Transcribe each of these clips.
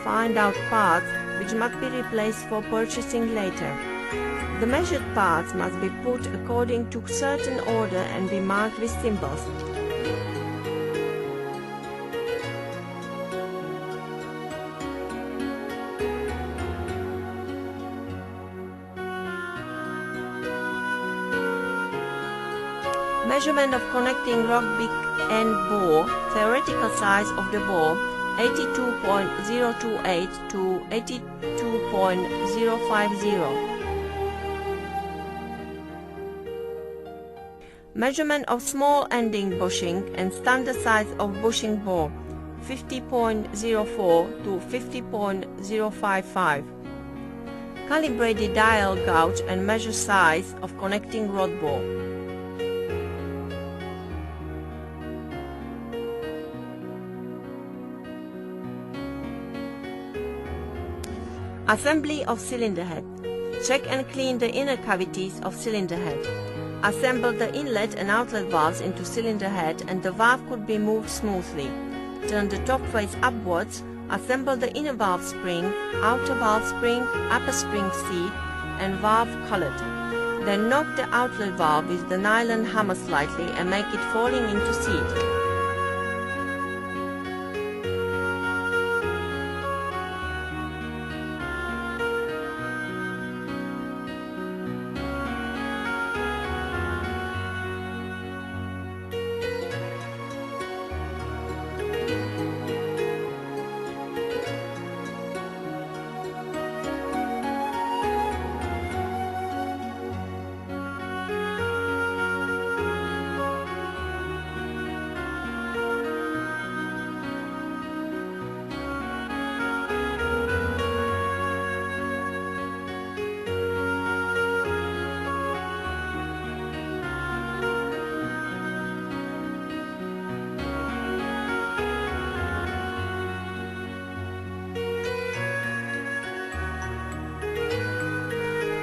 find out parts which must be replaced for purchasing later. The measured parts must be put according to certain order and be marked with symbols. Measurement of connecting rod beak and bore. Theoretical size of the bore 82.028 to 82.050. Measurement of small ending bushing and standard size of bushing bore 50.04 to 50.055. Calibrated dial gauge and measure size of connecting rod bore. Assembly of cylinder head. Check and clean the inner cavities of cylinder head. Assemble the inlet and outlet valves into cylinder head and the valve could be moved smoothly. Turn the top face upwards. Assemble the inner valve spring, outer valve spring, upper spring seat and valve collet. Then knock the outlet valve with the nylon hammer slightly and make it falling into seat.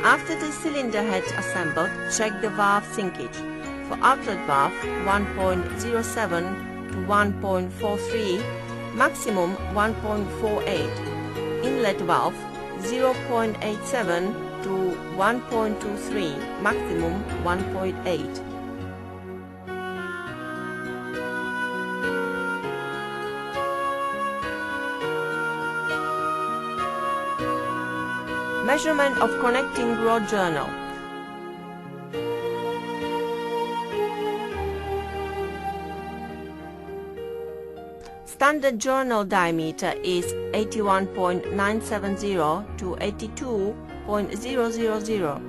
After the cylinder head assembled, check the valve sinkage. For outlet valve 1.07 to 1.43, maximum 1.48. Inlet valve 0.87 to 1.23, maximum 1.8. Measurement of connecting rod journal. Standard journal diameter is 81.970 to 82.000.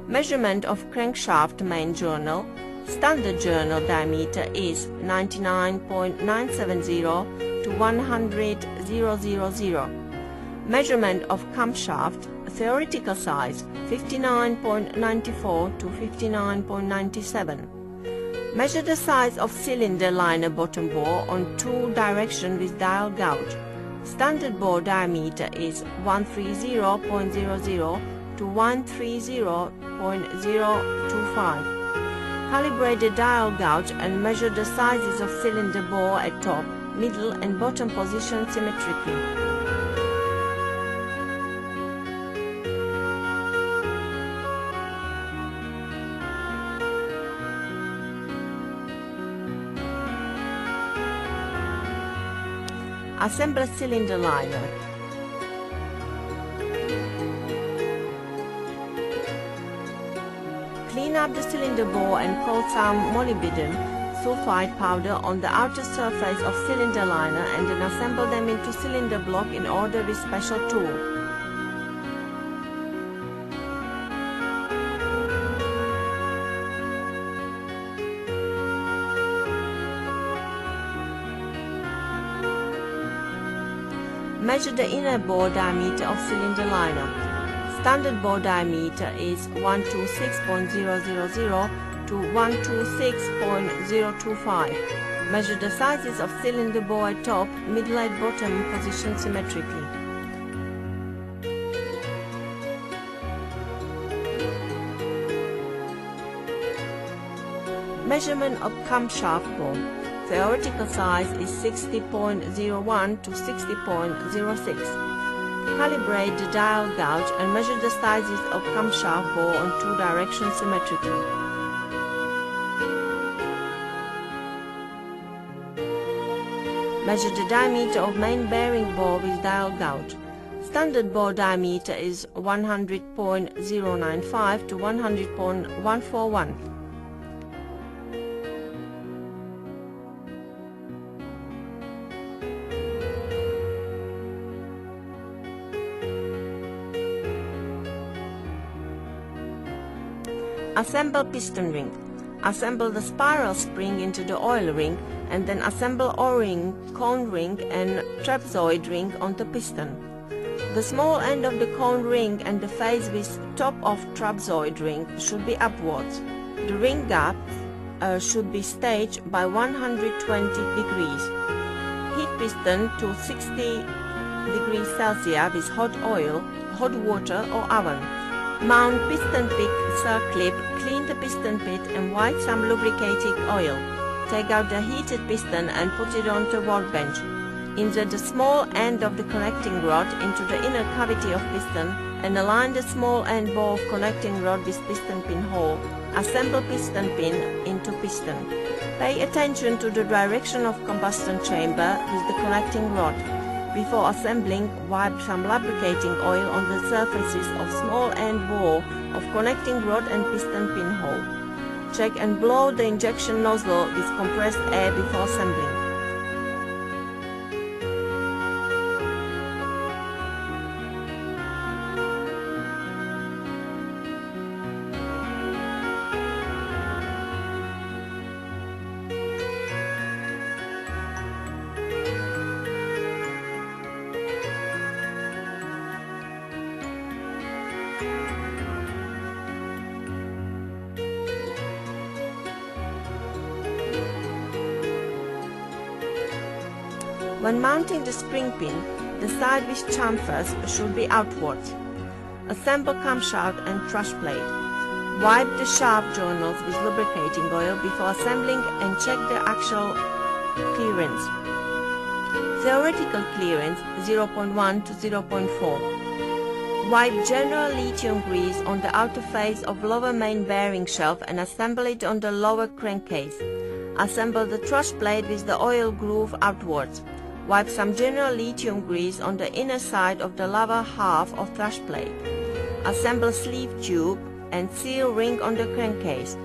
Measurement of crankshaft main journal. Standard journal diameter is 99.970 to 100.000. Measurement of camshaft. Theoretical size 59.94 to 59.97. Measure the size of cylinder liner bottom bore on two direction with dial gauge. Standard bore diameter is 130.00 to 130.025. Calibrate the dial gauge and measure the sizes of cylinder bore at top, middle and bottom position symmetrically. Assemble cylinder liner. Clean up the cylinder bore and coat some molybdenum sulfide powder on the outer surface of cylinder liner and then assemble them into cylinder block in order with special tool. Measure the inner bore diameter of cylinder liner. Standard bore diameter is 126.000 to 126.025. Measure the sizes of cylinder bore at top, middle and bottom positioned symmetrically. Measurement of camshaft bore. Theoretical size is 60.01 to 60.06. Calibrate the dial gauge and measure the sizes of camshaft bore on two directions symmetrically. Measure the diameter of main bearing bore with dial gauge. Standard bore diameter is 100.095 to 100.141. Assemble piston ring. Assemble the spiral spring into the oil ring and then assemble O-ring, cone ring and trapezoid ring on the piston. The small end of the cone ring and the face with top of trapezoid ring should be upwards. The ring gap should be staged by 120 degrees. Heat piston to 60 degrees Celsius with hot oil, hot water or oven. Mount piston pick circlip, clean the piston pit and wipe some lubricating oil. Take out the heated piston and put it onto workbench. Insert the small end of the connecting rod into the inner cavity of piston and align the small end bore of connecting rod with piston pin hole. Assemble piston pin into piston. Pay attention to the direction of combustion chamber with the connecting rod. Before assembling, wipe some lubricating oil on the surfaces of small end bore of connecting rod and piston pin hole. Check and blow the injection nozzle with compressed air before assembling. When mounting the spring pin, the side with chamfers should be outwards. Assemble camshaft and thrush plate. Wipe the shaft journals with lubricating oil before assembling and check the actual clearance. Theoretical clearance 0.1 to 0.4. Wipe general lithium grease on the outer face of lower main bearing shelf and assemble it on the lower crankcase. Assemble the thrush plate with the oil groove outwards. Wipe some general lithium grease on the inner side of the lower half of thrush plate. Assemble sleeve tube and seal ring on the crankcase.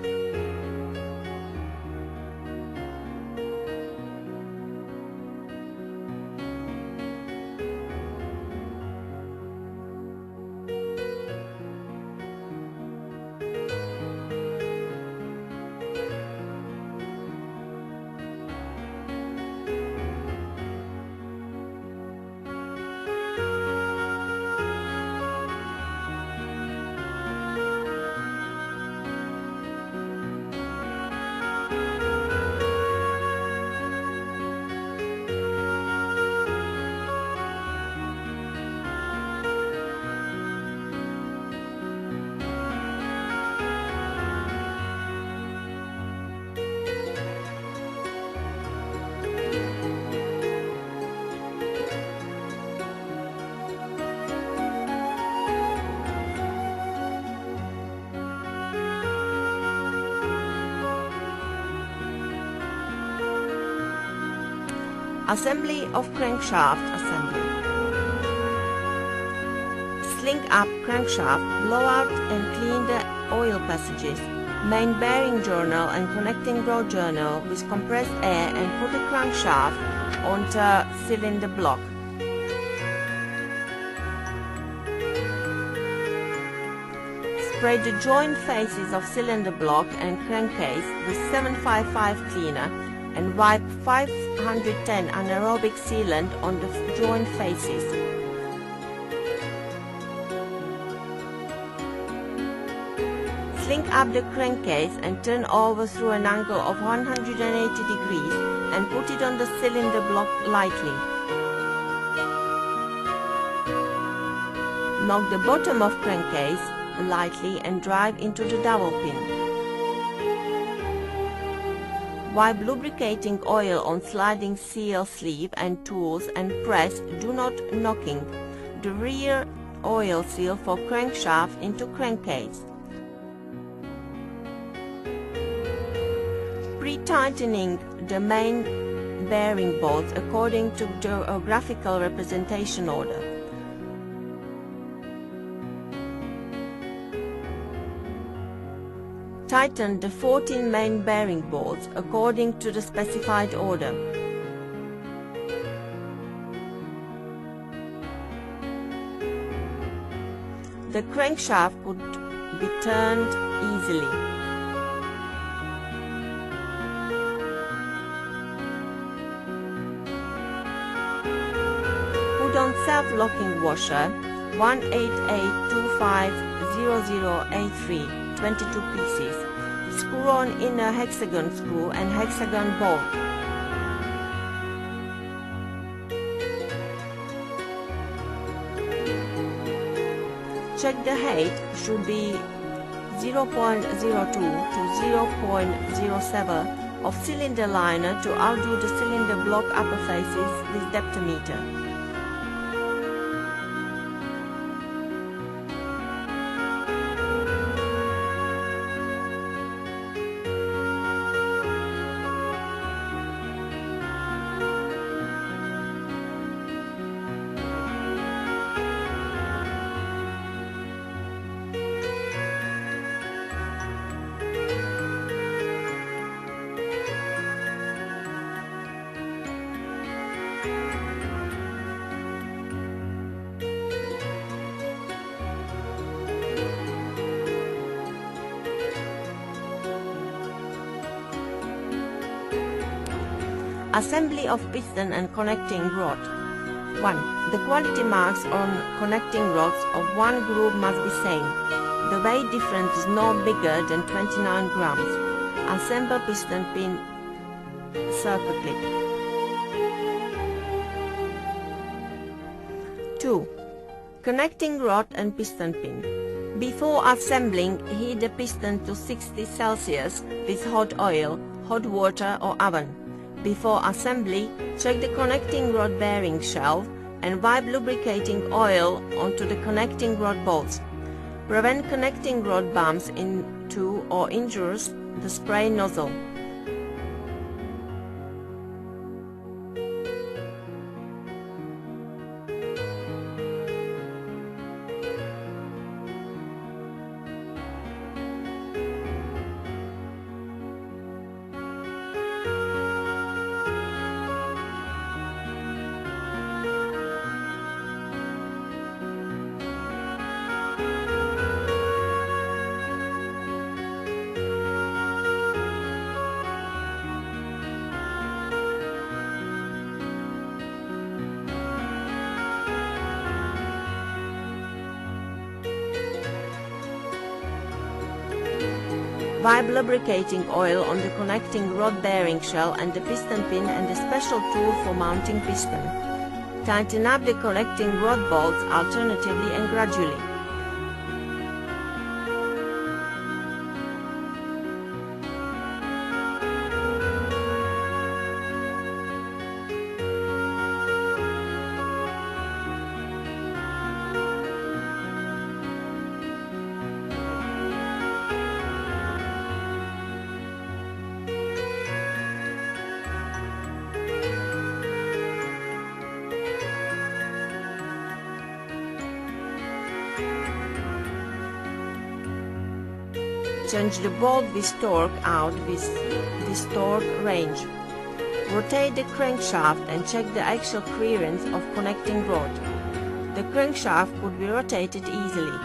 Assembly of crankshaft assembly. Sling up crankshaft, blow out and clean the oil passages, main bearing journal and connecting rod journal with compressed air and put the crankshaft onto cylinder block. Spray the joint faces of cylinder block and crankcase with 755 cleaner and wipe 510 anaerobic sealant on the joint faces. Sling up the crankcase and turn over through an angle of 180 degrees and put it on the cylinder block lightly. Knock the bottom of crankcase lightly and drive into the dowel pin. Wipe lubricating oil on sliding seal sleeve and tools and press "Do not knocking" the rear oil seal for crankshaft into crankcase. Pre-tightening the main bearing bolts according to geographical representation order. Tighten the 14 main bearing bolts according to the specified order. The crankshaft could be turned easily. Put on self-locking washer 1882500A3, 22 pieces. Screw on inner hexagon screw and hexagon bolt. Check the height should be 0.02 to 0.07 of cylinder liner to outdo the cylinder block upper faces with depthometer. Assembly of piston and connecting rod. 1. The quality marks on connecting rods of one groove must be same. The weight difference is no bigger than 29 grams. Assemble piston pin circle clip. 2. Connecting rod and piston pin. Before assembling, heat the piston to 60 Celsius with hot oil, hot water or oven. Before assembly, check the connecting rod bearing shelf and wipe lubricating oil onto the connecting rod bolts. Prevent connecting rod bumps into or injures the spray nozzle. Wipe lubricating oil on the connecting rod bearing shell and the piston pin and the special tool for mounting piston. Tighten up the connecting rod bolts alternatively and gradually. Change the bolt with torque out with this torque range. Rotate the crankshaft and check the actual clearance of connecting rod. The crankshaft could be rotated easily.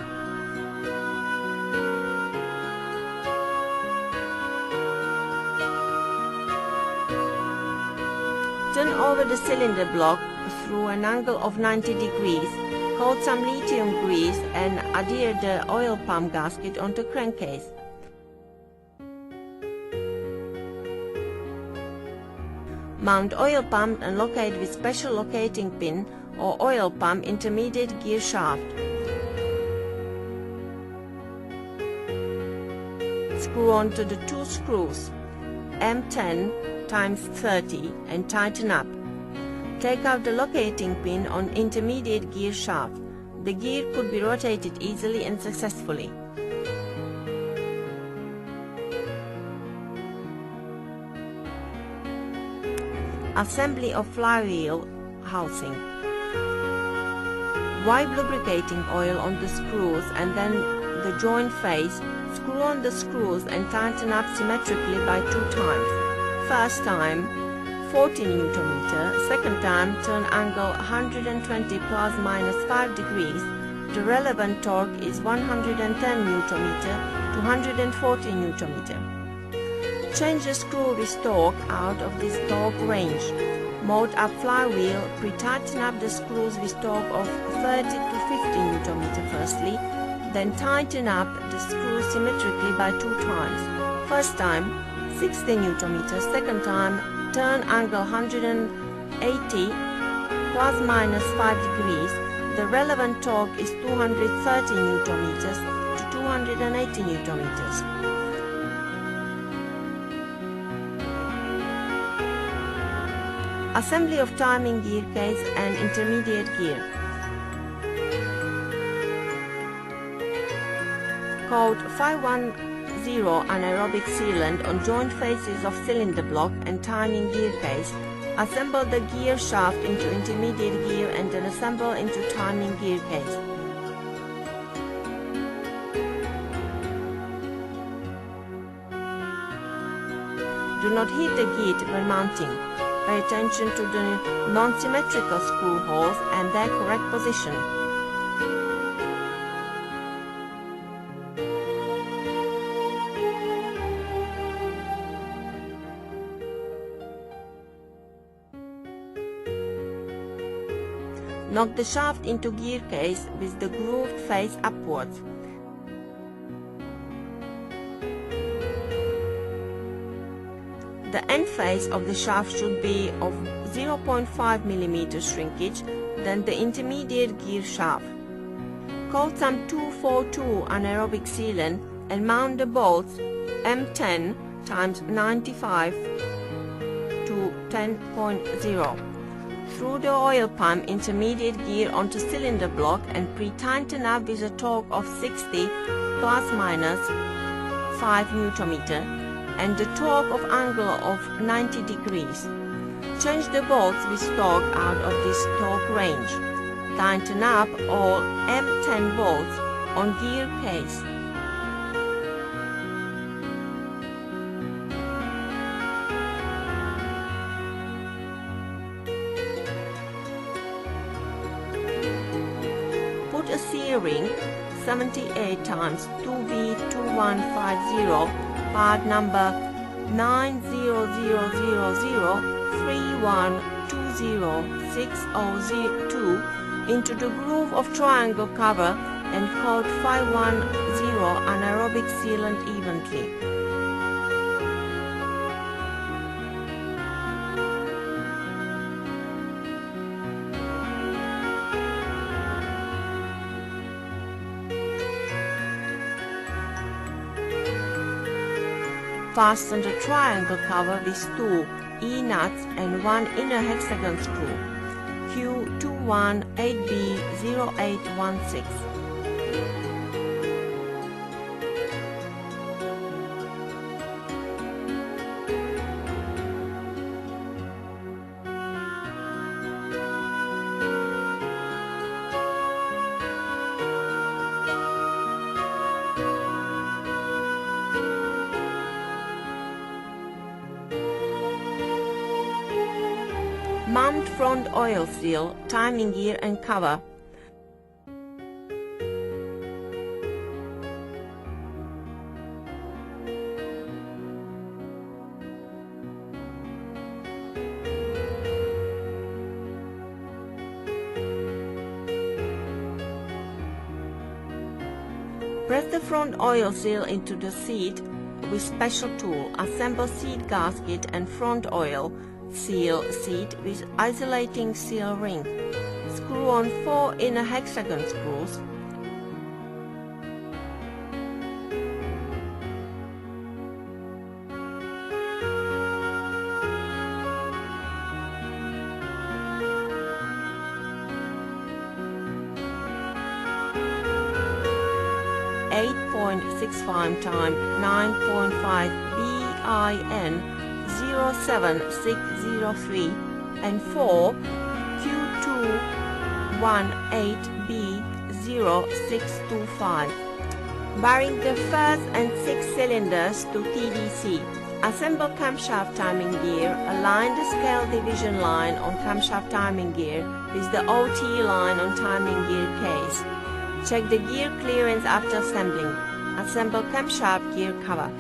Turn over the cylinder block through an angle of 90 degrees. Coat some lithium grease and adhere the oil pump gasket onto crankcase. Mount oil pump and locate with special locating pin or oil pump intermediate gear shaft. Screw onto the two screws. M10 x 30 and tighten up. Take out the locating pin on intermediate gear shaft. The gear could be rotated easily and successfully. Assembly of flywheel housing. Wipe lubricating oil on the screws and then the joint face. Screw on the screws and tighten up symmetrically by 2 times. First time 40 Nm, second time turn angle 120 plus minus 5 degrees. The relevant torque is 110 Nm to 140 Nm. Change the screw with torque out of this torque range. Mode up flywheel, pre-tighten up the screws with torque of 30 to 50 Nm firstly, then tighten up the screws symmetrically by 2 times. First time 60 Nm, second time turn angle 180 plus minus 5 degrees. The relevant torque is 230 Nm to 280 Nm. Assembly of timing gear case and intermediate gear. Code 510 anaerobic sealant on joint faces of cylinder block and timing gear case. Assemble the gear shaft into intermediate gear and then assemble into timing gear case. Do not hit the gear when mounting. Pay attention to the non-symmetrical screw holes and their correct position. Knock the shaft into gear case with the grooved face upwards. The end face of the shaft should be of 0.5 mm shrinkage, then the intermediate gear shaft. Coat some 242 anaerobic sealant and mount the bolts M10 x 95 to 10.0 through the oil pump intermediate gear onto cylinder block and pre-tighten up with a torque of 60 plus minus 5 Nm and the torque of angle of 90 degrees. Change the bolts with torque out of this torque range. Tighten up all M10 bolts on gear case. Put a C-ring 78 x 2B2150 part number 900031206002 into the groove of triangle cover and coat 510 anaerobic sealant evenly. Fasten the triangle cover with 2 E-nuts and 1 inner hexagon screw. Q218B0816. Mount front oil seal, timing gear and cover. Press the front oil seal into the seat with special tool. Assemble seat gasket and front oil seal seat with isolating seal ring. Screw on 4 inner hexagon screws. 9.65 times 9.5 BIN 07603 and 4 Q218B 0625. Bearing the first and sixth cylinders to TDC. Assemble camshaft timing gear. Align the scale division line on camshaft timing gear with the OT line on timing gear case. Check the gear clearance after assembling. Assemble camshaft gear cover.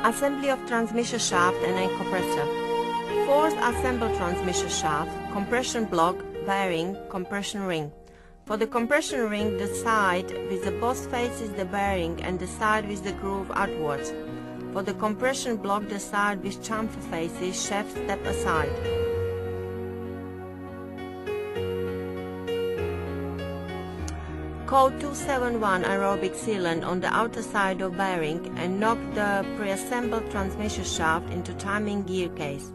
Assembly of transmission shaft and end compressor. Fourth, assemble transmission shaft, compression block, bearing, compression ring. For the compression ring, the side with the boss faces the bearing and the side with the groove outwards. For the compression block, the side with chamfer faces shaft step aside. Code 271 aerobic sealant on the outer side of bearing and knock the pre-assembled transmission shaft into timing gear case.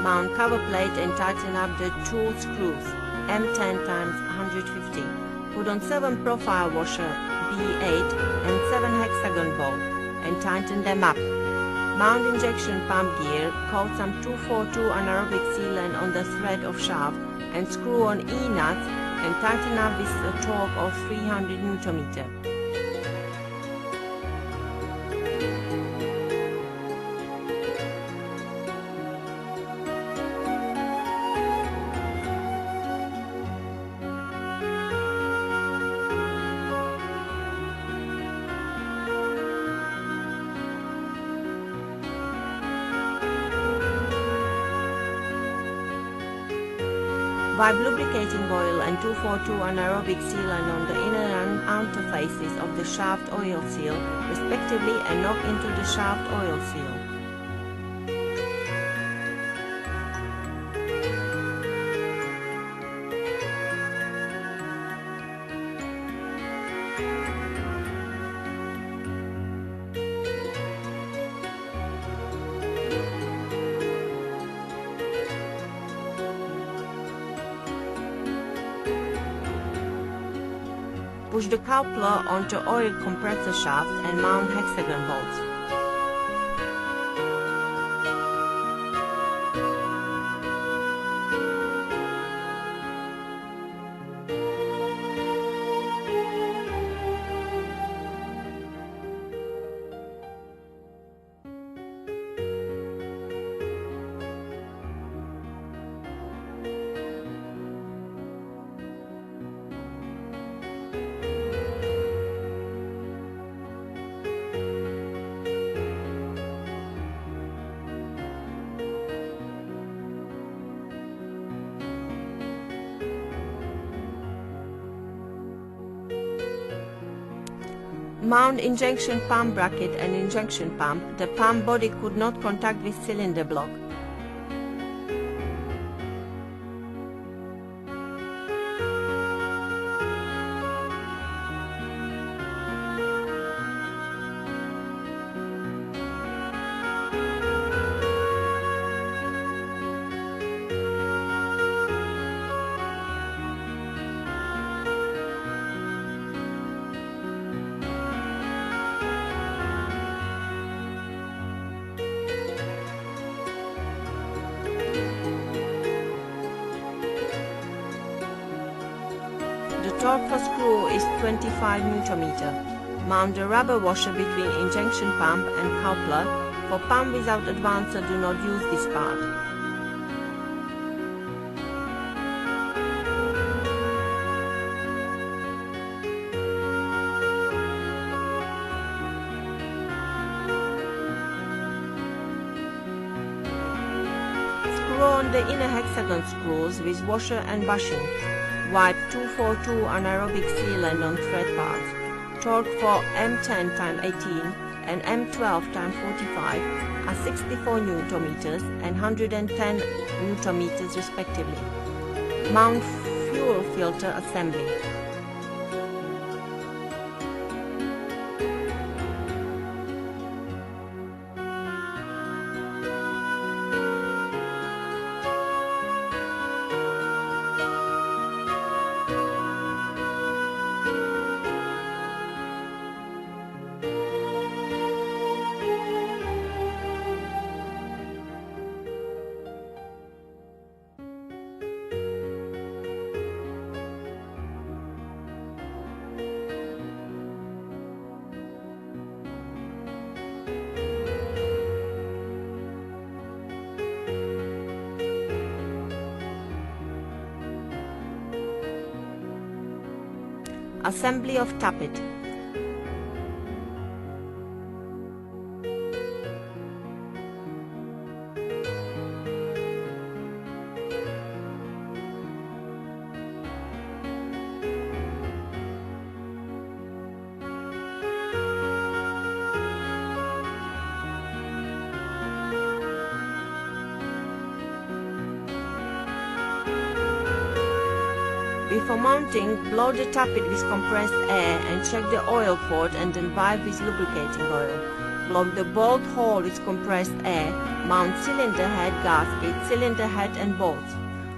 Mount cover plate and tighten up the two screws, M10 times 150. Put on 7 profile washer B8 and 7 hexagon bolts and tighten them up. Mount injection pump gear, coat some 242 anaerobic sealant on the thread of shaft and screw on E-nuts and tighten up with a torque of 300 Nm. Wipe lubricating oil and 242 anaerobic sealant on the inner and outer faces of the shaft oil seal, respectively, and knock into the shaft oil seal. Push the coupler onto oil compressor shaft and mount hexagon bolts. Mount injection pump bracket and injection pump. The pump body could not contact with cylinder block. The torque for screw is 25 Nm. Mount the rubber washer between injection pump and coupler. For pump without advancer, do not use this part. Screw on the inner hexagon screws with washer and bushing. Wipe 242 anaerobic sealant on thread parts. Torque for M10x18 and M12x45 are 64 Nm and 110 Nm respectively. Mount fuel filter assembly. Assembly of tappet. Before mounting, blow the tappet with compressed air and check the oil port and then wipe with lubricating oil. Block the bolt hole with compressed air. Mount cylinder head gasket, cylinder head and bolts.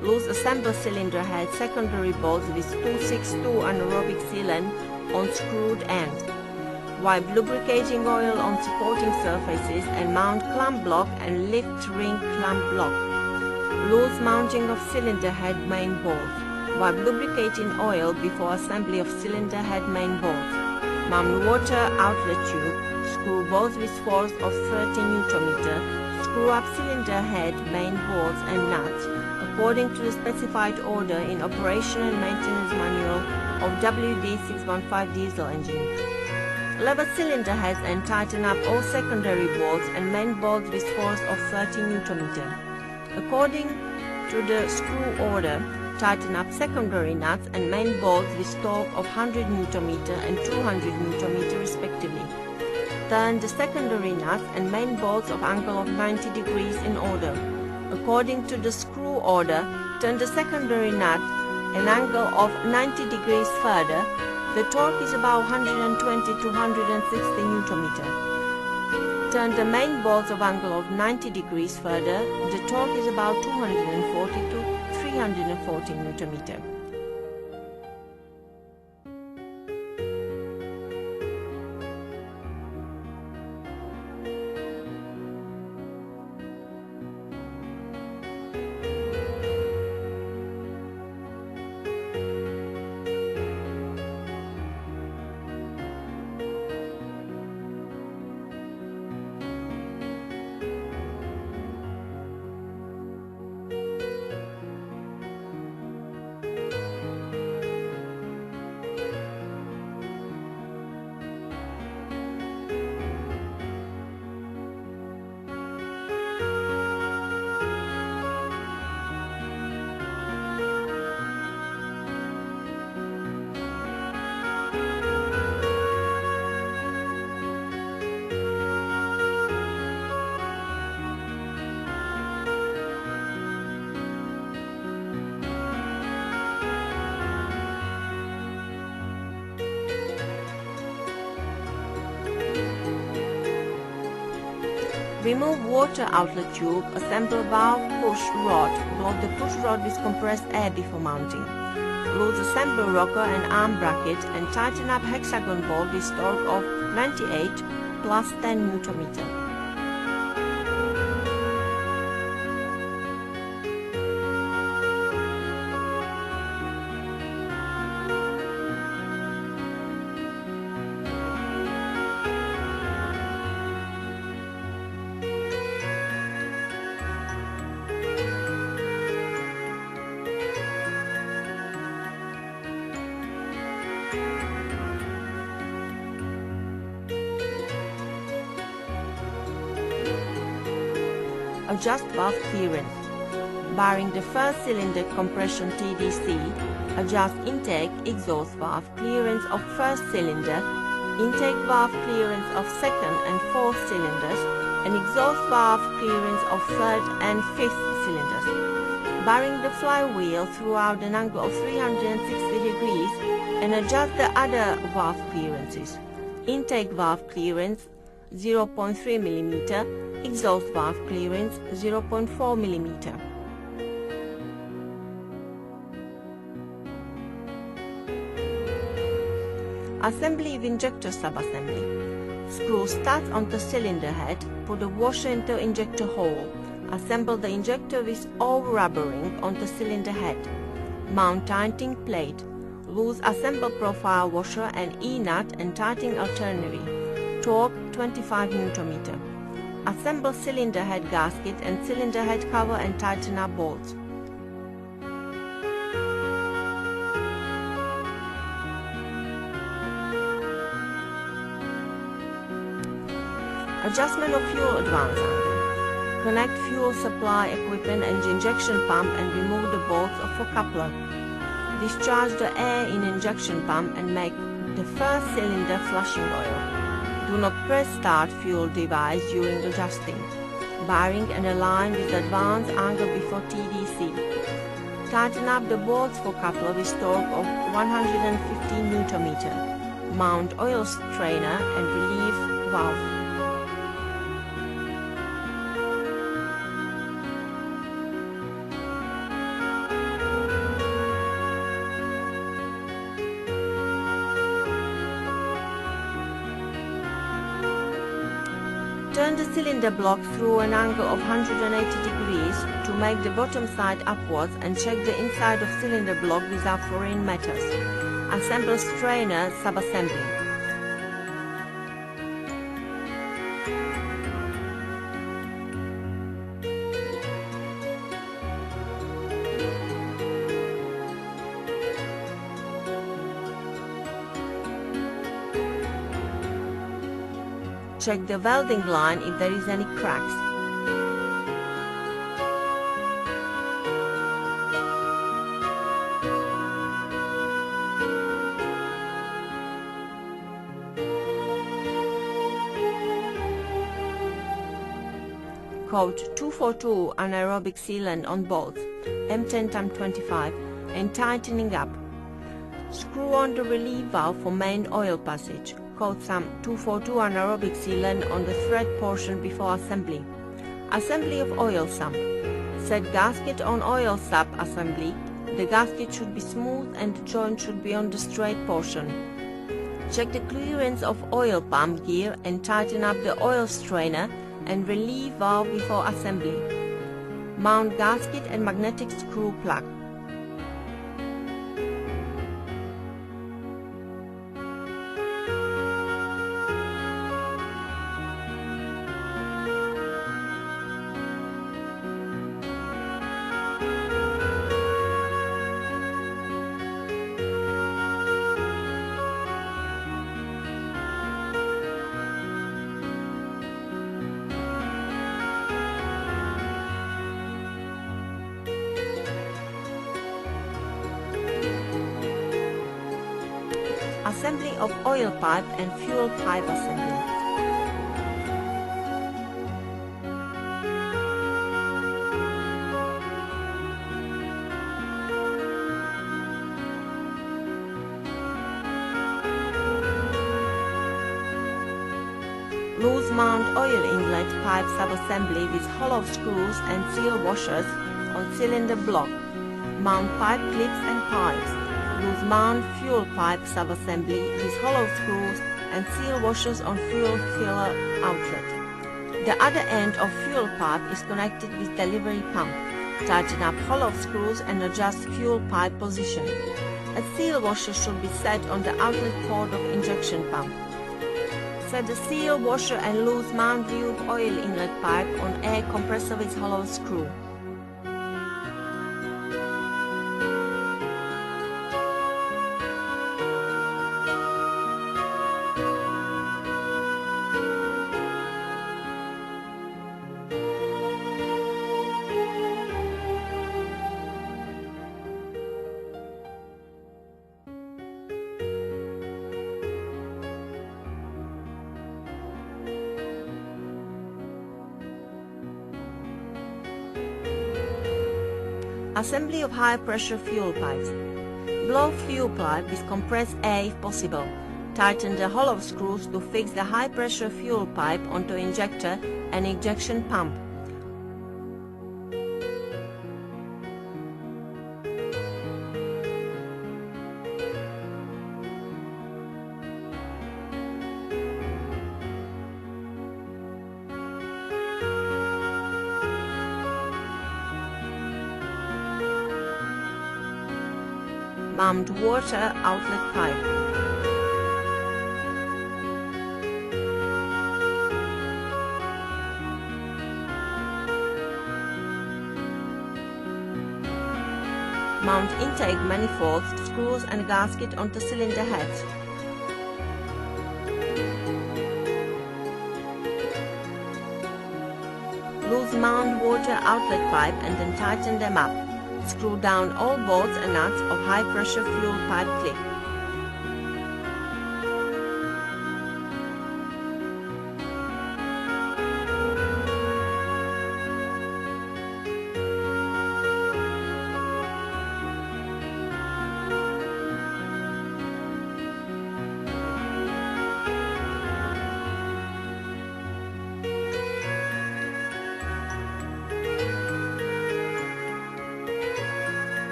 Loose assemble cylinder head secondary bolts with 262 anaerobic sealant on screwed end. Wipe lubricating oil on supporting surfaces and mount clamp block and lift ring clamp block. Loose mounting of cylinder head main bolts. Wipe lubricating oil before assembly of cylinder head main bolts. Mount water outlet tube. Screw bolts with force of 30 Nm. Screw up cylinder head main bolts and nuts according to the specified order in operation and maintenance manual of WD615 diesel engine. Level cylinder heads and tighten up all secondary bolts and main bolts with force of 30 Nm. According to the screw order, tighten up secondary nuts and main bolts with torque of 100 Nm and 200 Nm respectively. Turn the secondary nuts and main bolts of angle of 90 degrees in order. According to the screw order, turn the secondary nut an angle of 90 degrees further. The torque is about 120 to 160 Nm. Turn the main bolts of angle of 90 degrees further. The torque is about 240 to 340 Nm. Remove water outlet tube, assemble valve push rod, block the push rod with compressed air before mounting. Loose assemble rocker and arm bracket and tighten up hexagon bolt with torque of 98 plus 10 Nm. adjust valve clearance. Barring the first cylinder compression TDC, adjust intake exhaust valve clearance of first cylinder, intake valve clearance of second and fourth cylinders, and exhaust valve clearance of third and fifth cylinders. Barring the flywheel throughout an angle of 360 degrees and adjust the other valve clearances. Intake valve clearance 0.3 mm, exhaust valve clearance 0.4 mm. Assembly of injector subassembly. Screw starts on the cylinder head, put the washer into injector hole. Assemble the injector with all rubbering on the cylinder head. Mount tightening plate. Loose assemble profile washer and E-nut and tightening alternately. Torque 25 Nm. Assemble cylinder head gasket and cylinder head cover and tighten up bolts. Adjustment of fuel advance angle. Connect fuel supply equipment and injection pump and remove the bolts for coupler. Discharge the air in injection pump and make the first cylinder flushing oil. Do not press start fuel device during adjusting. Bearing and align with advance angle before TDC. Tighten up the bolts for coupler with torque of 115 Nm. Mount oil strainer and relieve valve. Turn the cylinder block through an angle of 180 degrees to make the bottom side upwards and check the inside of cylinder block without foreign matters. Assemble strainer subassembly. Check the welding line if there is any cracks. Coat 242 anaerobic sealant on bolts, M10x25, and tightening up. Screw on the relief valve for main oil passage. Coat some 242 anaerobic sealant on the thread portion before assembly. Assembly of oil sump. Set gasket on oil sump assembly. The gasket should be smooth and the joint should be on the straight portion. Check the clearance of oil pump gear and tighten up the oil strainer and relief valve before assembly. Mount gasket and magnetic screw plug. Assembly of oil pipe and fuel pipe assembly. Loose mount oil inlet pipe subassembly with hollow screws and seal washers on cylinder block. Mount pipe clips and pipes. Loose mount fuel pipe subassembly with hollow screws and seal washers on fuel filler outlet. The other end of fuel pipe is connected with delivery pump. Tighten up hollow screws and adjust fuel pipe position. A seal washer should be set on the outlet port of injection pump. Set the seal washer and loose mount lube oil inlet pipe on air compressor with hollow screw. Assembly of high-pressure fuel pipes. Blow fuel pipe with compressed air if possible. Tighten the hollow screws to fix the high-pressure fuel pipe onto injector and injection pump. Mount water outlet pipe. Mount intake manifolds, screws and gasket onto cylinder heads. Loose mount water outlet pipe and then tighten them up. Screw down all bolts and nuts of high-pressure fuel pipe clip.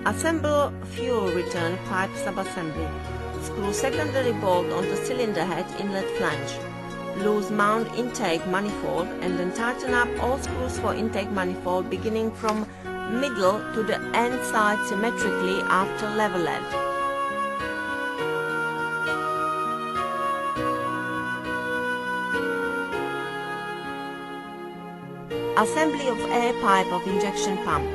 Assemble fuel return pipe subassembly. Screw secondary bolt onto cylinder head inlet flange. Loose mount intake manifold and then tighten up all screws for intake manifold beginning from middle to the end side symmetrically after leveled. Assembly of air pipe of injection pump.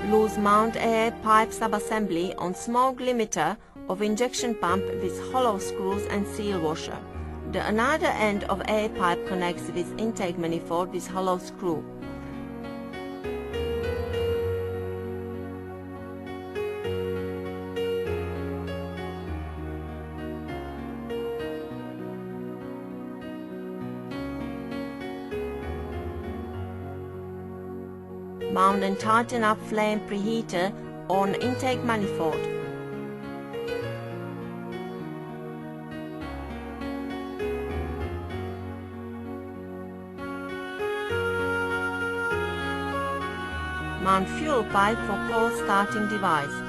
Loose mount air pipe subassembly on smoke limiter of injection pump with hollow screws and seal washer. The another end of air pipe connects with intake manifold with hollow screw. Mount and tighten up flame preheater on intake manifold. Mount fuel pipe for cold starting device.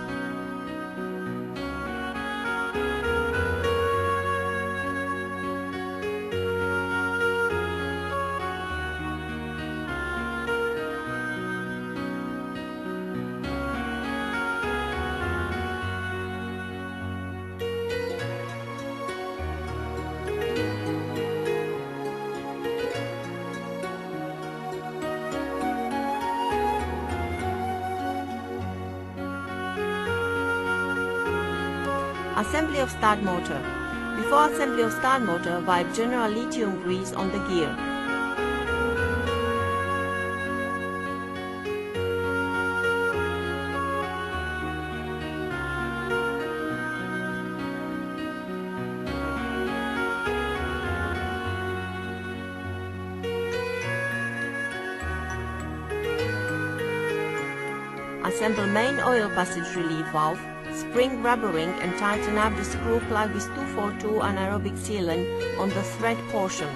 Assembly of start motor. Before assembly of start motor, wipe general lithium grease on the gear. Assemble main oil passage relief valve, spring rubber ring and tighten up the screw plug with 242 anaerobic sealant on the thread portion.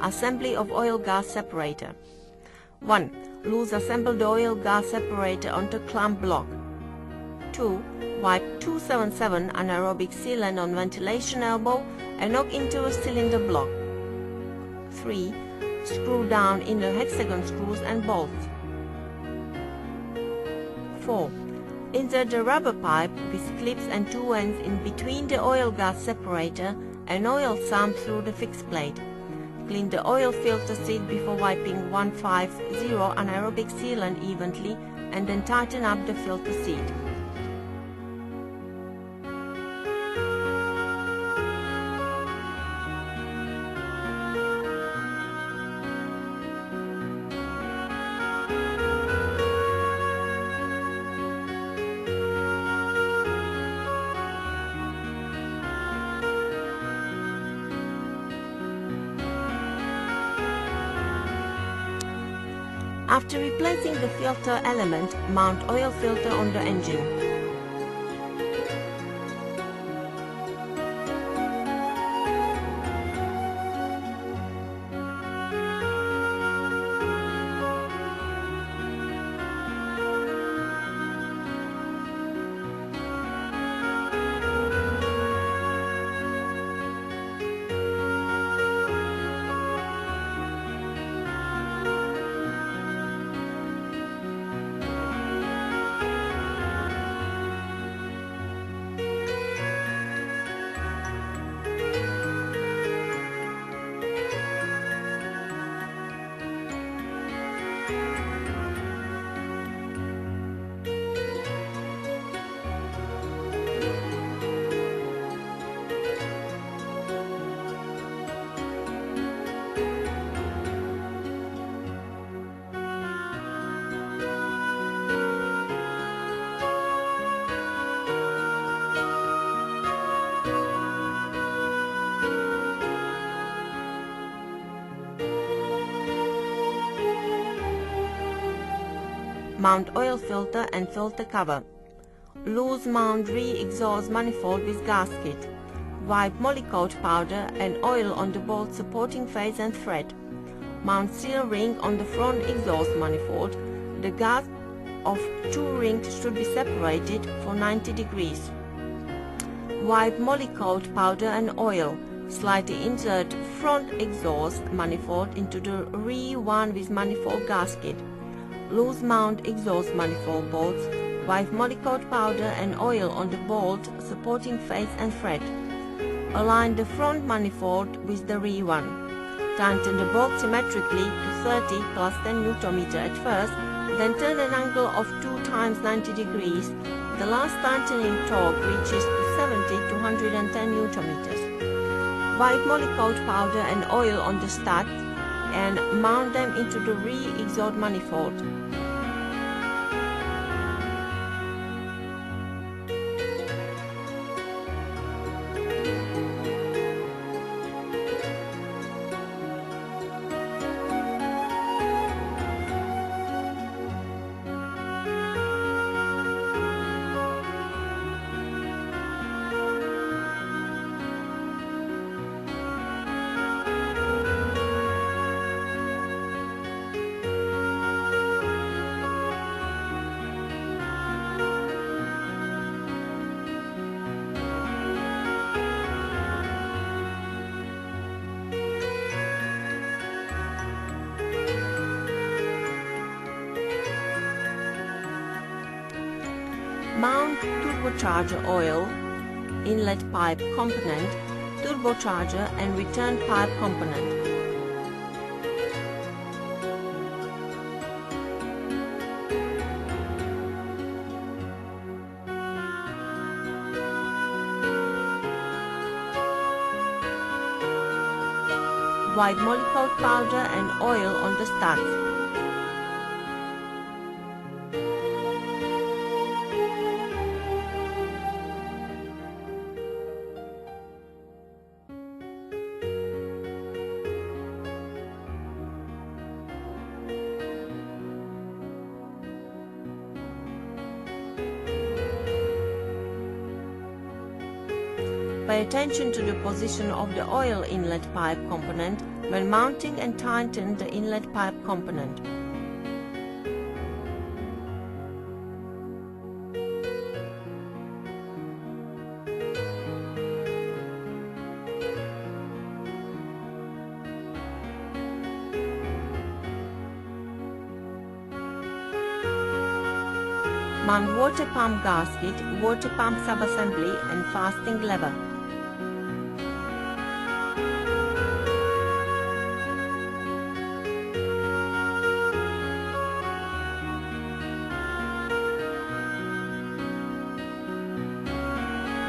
Assembly of oil gas separator. 1. Loose assemble the oil gas separator onto clamp block. 2. Wipe 277 anaerobic sealant on ventilation elbow and knock into a cylinder block. 3. Screw down inner hexagon screws and bolts. 4. Insert the rubber pipe with clips and two ends in between the oil gas separator and oil sump through the fixed plate. Clean the oil filter seat before wiping 150 anaerobic sealant evenly and then tighten up the filter seat. After replacing the filter element, mount oil filter on the engine. Mount oil filter and filter cover. Loose mount re-exhaust manifold with gasket. Wipe molykote powder and oil on the bolt supporting face and thread. Mount seal ring on the front exhaust manifold. The gas of two rings should be separated for 90 degrees. Wipe molykote powder and oil. Slightly insert front exhaust manifold into the rear one with manifold gasket. Loose mount exhaust manifold bolts. Wipe molykote powder and oil on the bolt supporting face and thread. Align the front manifold with the rear one. Tighten the bolt symmetrically to 30 plus 10 Nm at first, then turn an angle of 2 times 90 degrees. The last tightening torque reaches to 70 to 110 Nm. Wipe molykote powder and oil on the studs and mount them into the rear exhaust manifold. Mount turbocharger oil, inlet pipe component, turbocharger and return pipe component. Wipe molykote powder and oil on the studs. Pay attention to the position of the oil inlet pipe component when mounting and tighten the inlet pipe component. Mount water pump gasket, water pump subassembly and fastening lever.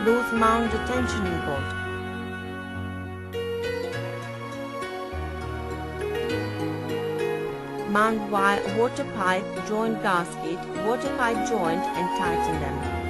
Loose mount the tensioning bolt. Mount water pipe joint gasket, water pipe joint and tighten them.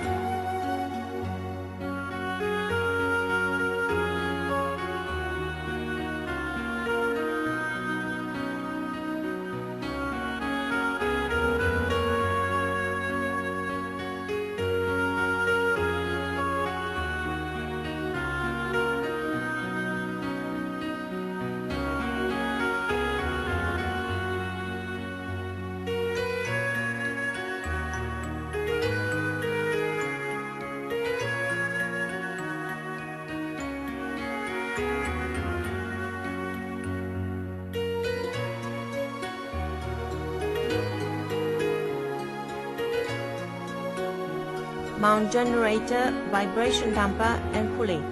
Mount generator, vibration damper and pulley.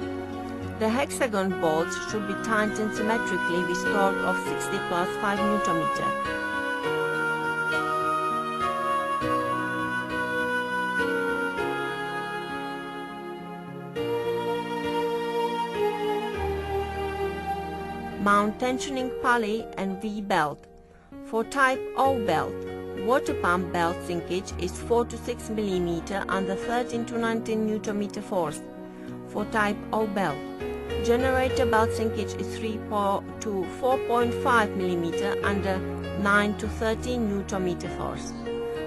The hexagon bolts should be tightened symmetrically with torque of 60 plus 5 Nm. Mount tensioning pulley and V-belt. For type O belt, water pump belt sinkage is 4 to 6 mm under 13 to 19 Nm force. For type O belt, generator belt sinkage is 3 to 4.5 mm under 9 to 13 Nm force.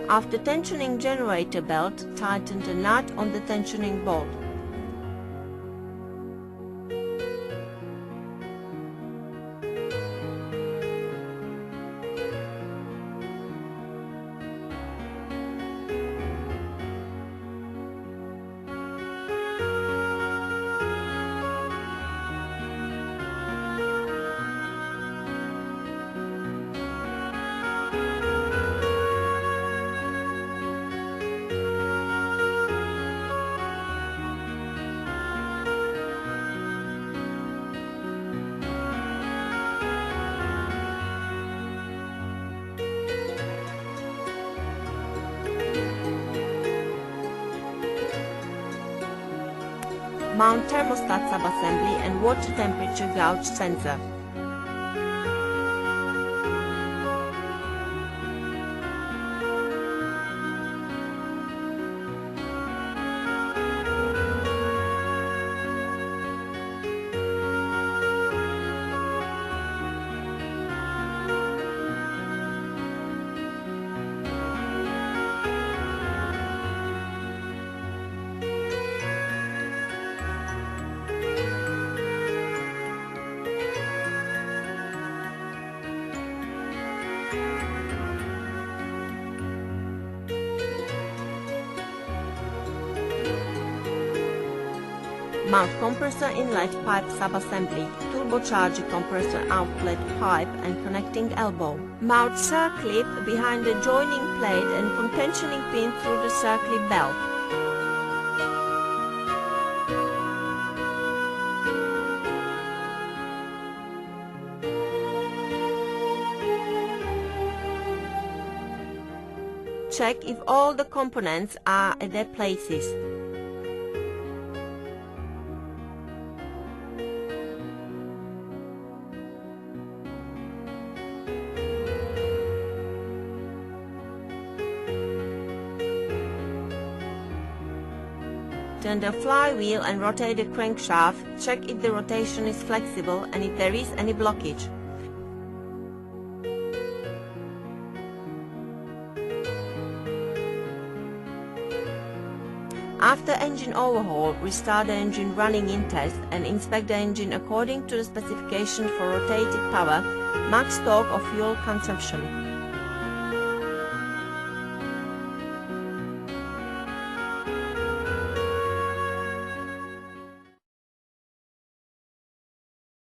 After tensioning generator belt, tighten the nut on the tensioning bolt. Mount thermostat subassembly and water temperature gauge sensor. Mount compressor inlet pipe subassembly, turbocharger compressor outlet pipe and connecting elbow. Mount circlip behind the joining plate and contentioning pin through the circlip belt. Check if all the components are at their places. Turn the flywheel and rotate the crankshaft. Check if the rotation is flexible and if there is any blockage. After engine overhaul, restart the engine running in test and inspect the engine according to the specification for rotated power, max torque or fuel consumption.